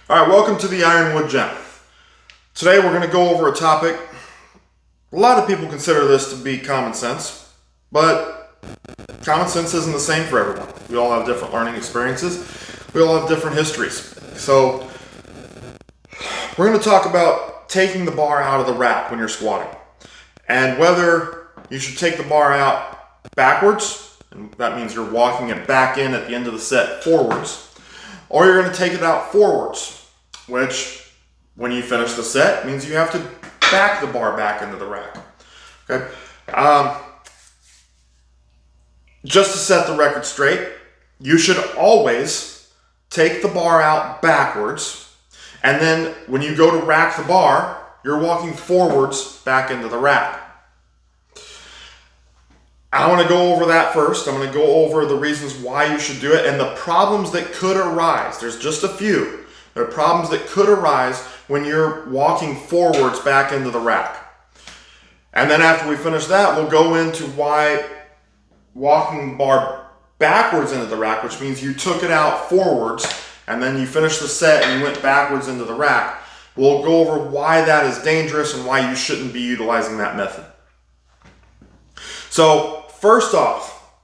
All right, welcome to the Ironwood Gym. Today we're going to go over a topic. A lot of people consider this to be common sense, but common sense isn't the same for everyone. We all have different learning experiences. We all have different histories. So we're going to talk about taking the bar out of the rack when you're squatting, and whether you should take the bar out backwards, and that means you're walking it back in at the end of the set forwards, or you're going to take it out forwards, which when you finish the set means you have to back the bar back into the rack. Okay. Just to set the record straight, you should always take the bar out backwards, and then when you go to rack the bar, you're walking forwards back into the rack. I want to go over that first. I'm going to go over the reasons why you should do it and the problems that could arise. There's just a few. There are problems that could arise when you're walking forwards back into the rack. And then after we finish that, we'll go into why walking the bar backwards into the rack, which means you took it out forwards and then you finished the set and you went backwards into the rack. We'll go over why that is dangerous and why you shouldn't be utilizing that method. So first off,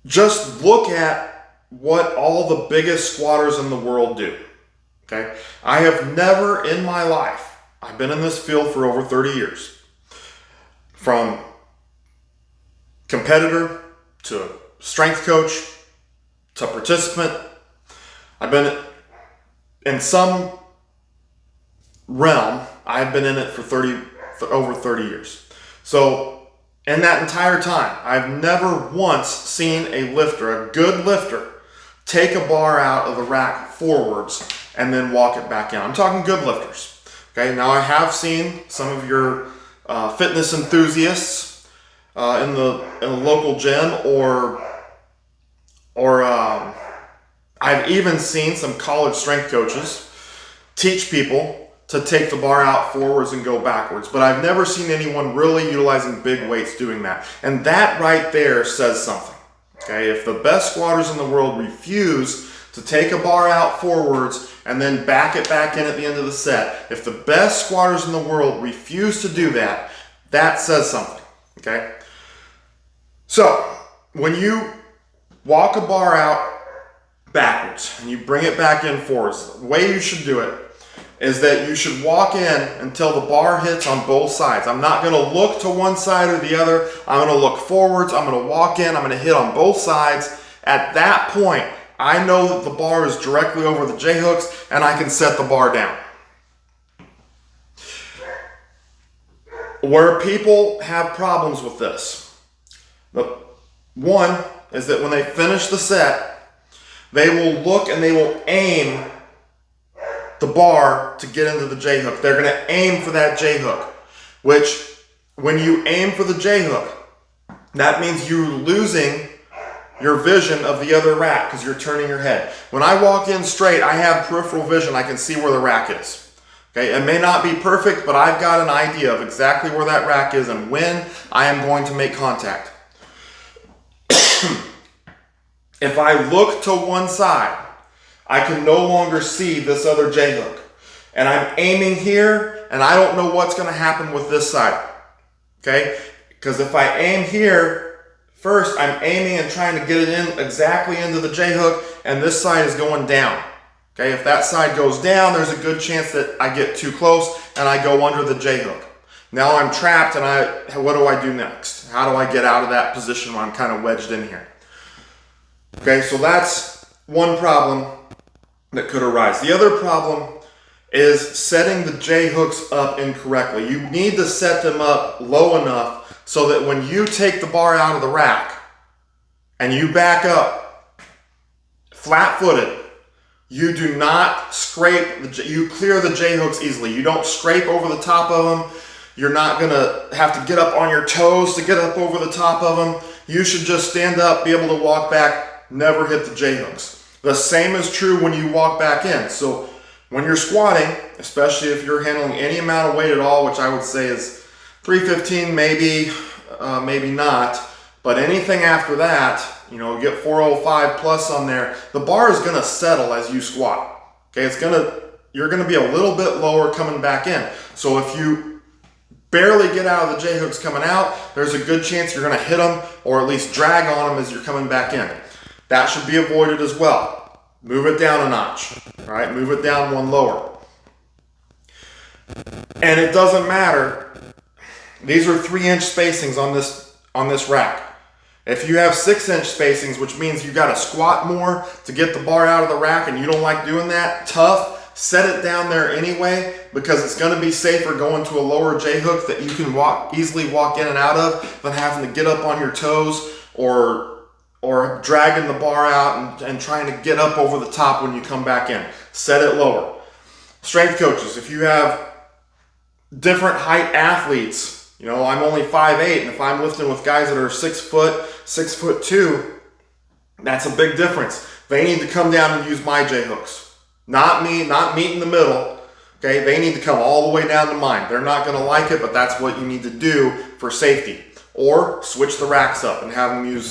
just look at what all the biggest squatters in the world do. Okay? I have never in my life, I've been in this field for over 30 years, from competitor to strength coach to participant. I've been in some realm, I've been in it for over 30 years. So in that entire time, I've never once seen a lifter, a good lifter, take a bar out of the rack forwards and then walk it back in. I'm talking good lifters. Okay, now I have seen some of your fitness enthusiasts in the local gym, or I've even seen some college strength coaches teach people to take the bar out forwards and go backwards. But I've never seen anyone really utilizing big weights doing that. And that right there says something. Okay, if the best squatters in the world refuse to take a bar out forwards and then back it back in at the end of the set, if the best squatters in the world refuse to do that, that says something. Okay? So, when you walk a bar out backwards and you bring it back in forwards, the way you should do it is that you should walk in until the bar hits on both sides. I'm not going to look to one side or the other. I'm going to look forwards. I'm going to walk in. I'm going to hit on both sides. At that point, I know that the bar is directly over the J-hooks and I can set the bar down. Where people have problems with this, the one is that when they finish the set, they will look and they will aim the bar to get into the J-hook. They're going to aim for that J-hook, which when you aim for the J-hook, that means you're losing your vision of the other rack because you're turning your head. When I walk in straight, I have peripheral vision. I can see where the rack is. Okay, it may not be perfect, but I've got an idea of exactly where that rack is and when I am going to make contact. If I look to one side, I can no longer see this other J-hook. And I'm aiming here, and I don't know what's going to happen with this side. Okay? Because if I aim here, first I'm aiming and trying to get it in exactly into the J-hook, and this side is going down. Okay? If that side goes down, there's a good chance that I get too close, and I go under the J-hook. Now I'm trapped, and what do I do next? How do I get out of that position when I'm kind of wedged in here? Okay, so that's one problem that could arise. The other problem is setting the J-hooks up incorrectly. You need to set them up low enough so that when you take the bar out of the rack and you back up flat-footed, you do not scrape, you clear the J-hooks easily. You don't scrape over the top of them. You're not going to have to get up on your toes to get up over the top of them. You should just stand up, be able to walk back, never hit the J-hooks. The same is true when you walk back in. So when you're squatting, especially if you're handling any amount of weight at all, which I would say is 315, maybe, maybe not, but anything after that, you know, get 405 plus on there, the bar is going to settle as you squat. Okay, you're gonna be a little bit lower coming back in. So if you barely get out of the J-hooks coming out, there's a good chance you're gonna hit them or at least drag on them as you're coming back in. That should be avoided as well. Move it down a notch, all right? Move it down one lower. And it doesn't matter. These are 3-inch spacings on this rack. If you have 6-inch spacings, which means you gotta squat more to get the bar out of the rack and you don't like doing that, tough, set it down there anyway, because it's gonna be safer going to a lower J-hook that you can easily walk in and out of than having to get up on your toes or dragging the bar out and trying to get up over the top when you come back in. Set it lower. Strength coaches, if you have different height athletes, you know, I'm only 5'8", and if I'm lifting with guys that are 6 foot, 6'2", that's a big difference. They need to come down and use my J-hooks. Not me, not meet in the middle. Okay, they need to come all the way down to mine. They're not gonna like it, but that's what you need to do for safety. Or switch the racks up and have them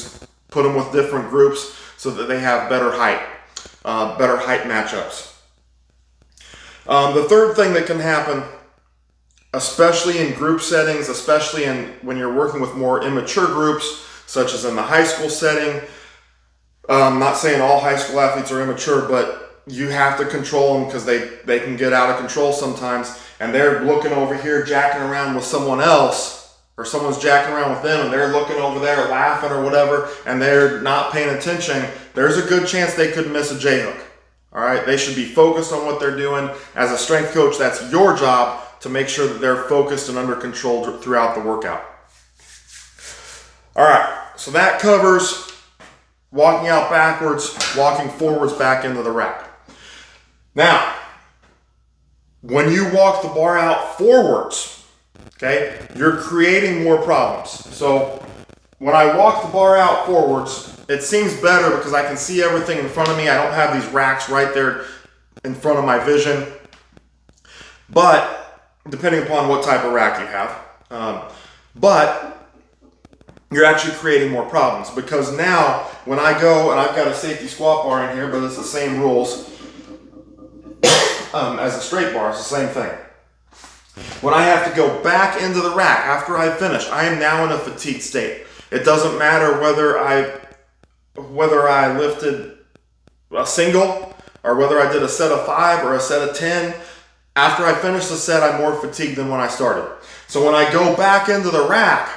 put them with different groups so that they have better height matchups. The third thing that can happen, especially in group settings, especially when you're working with more immature groups, such as in the high school setting. I'm not saying all high school athletes are immature, but you have to control them because they can get out of control sometimes, and they're looking over here jacking around with someone else, or someone's jacking around with them and they're looking over there laughing or whatever, and they're not paying attention. There's a good chance they could miss a J-hook. All right, they should be focused on what they're doing. As a strength coach, that's your job to make sure that they're focused and under control throughout the workout. All right, so that covers walking out backwards, walking forwards back into the rack. Now, when you walk the bar out forwards, okay, you're creating more problems. So when I walk the bar out forwards, it seems better because I can see everything in front of me. I don't have these racks right there in front of my vision. But depending upon what type of rack you have, but you're actually creating more problems, because now when I go, and I've got a safety squat bar in here, but it's the same rules as a straight bar. It's the same thing. When I have to go back into the rack after I finish, I am now in a fatigued state. It doesn't matter whether I lifted a single or whether I did a set of 5 or a set of 10. After I finish the set, I'm more fatigued than when I started. So when I go back into the rack,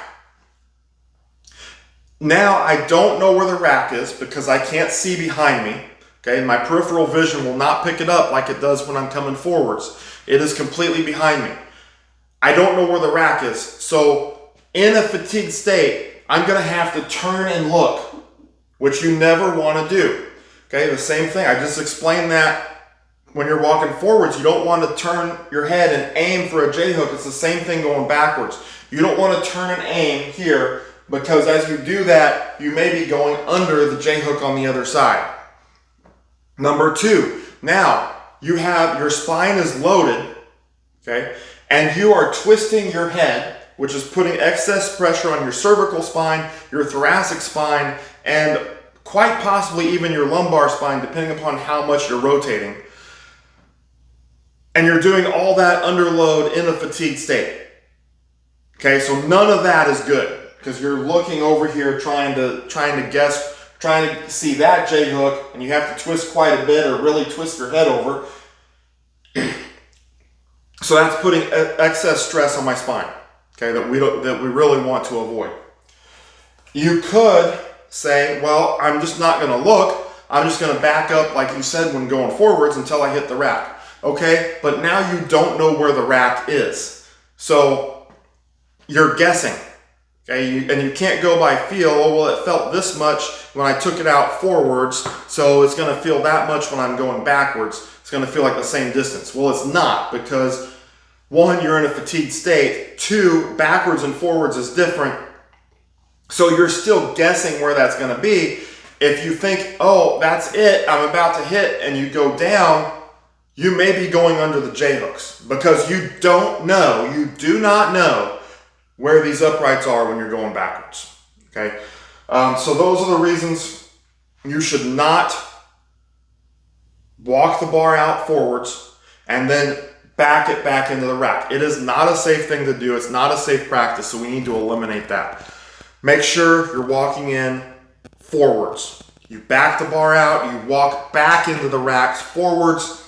now I don't know where the rack is because I can't see behind me. Okay, my peripheral vision will not pick it up like it does when I'm coming forwards. It is completely behind me. I don't know where the rack is. So in a fatigued state, I'm gonna have to turn and look, which you never wanna do. Okay, the same thing, I just explained that. When you're walking forwards, you don't want to turn your head and aim for a J-hook. It's the same thing going backwards. You don't want to turn and aim here, because as you do that, you may be going under the J-hook on the other side. Number 2, now your spine is loaded, okay, and you are twisting your head, which is putting excess pressure on your cervical spine, your thoracic spine, and quite possibly even your lumbar spine, depending upon how much you're rotating. And you're doing all that under load in a fatigued state. Okay, so none of that is good, because you're looking over here trying to see that J-hook, and you have to twist quite a bit or really twist your head over. So that's putting excess stress on my spine, okay, that we really want to avoid. You could say, well, I'm just not going to look. I'm just going to back up, like you said, when going forwards until I hit the rack. Okay, but now you don't know where the rack is. So you're guessing, okay? And you can't go by feel. Oh, well, it felt this much when I took it out forwards, so it's gonna feel that much when I'm going backwards. It's gonna feel like the same distance. Well, it's not, because 1, you're in a fatigued state. 2, backwards and forwards is different. So you're still guessing where that's gonna be. If you think, oh, that's it, I'm about to hit, and you go down, you may be going under the J-hooks, because you do not know where these uprights are when you're going backwards, okay? So those are the reasons you should not walk the bar out forwards, and then back it back into the rack. It is not a safe thing to do. It's not a safe practice, so we need to eliminate that. Make sure you're walking in forwards. You back the bar out, you walk back into the racks forwards.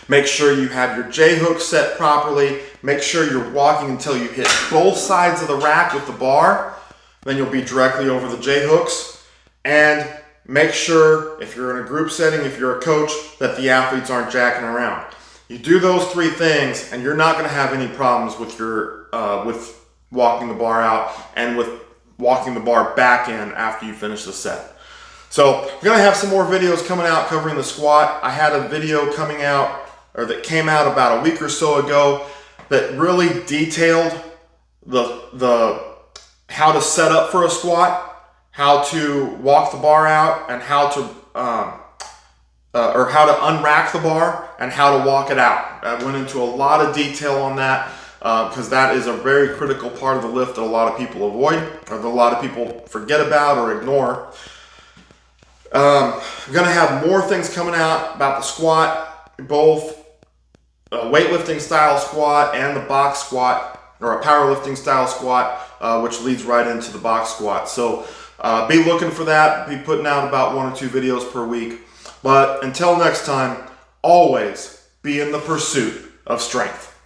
Make sure you have your J-hook set properly. Make sure you're walking until you hit both sides of the rack with the bar. Then you'll be directly over the J-hooks. And make sure, if you're in a group setting, if you're a coach, that the athletes aren't jacking around. You do those three things, and you're not going to have any problems with your with walking the bar out and with walking the bar back in after you finish the set. So we're going to have some more videos coming out covering the squat. I had a video coming out, or that came out about a week or so ago, that really detailed the how to set up for a squat, how to walk the bar out, and how to how to unrack the bar and how to walk it out. I went into a lot of detail on that because that is a very critical part of the lift that a lot of people avoid, or that a lot of people forget about or ignore. I'm going to have more things coming out about the squat, both a weightlifting style squat and the box squat, or a powerlifting style squat, which leads right into the box squat. So be looking for that. Be putting out about 1 or 2 videos per week. But until next time, always be in the pursuit of strength.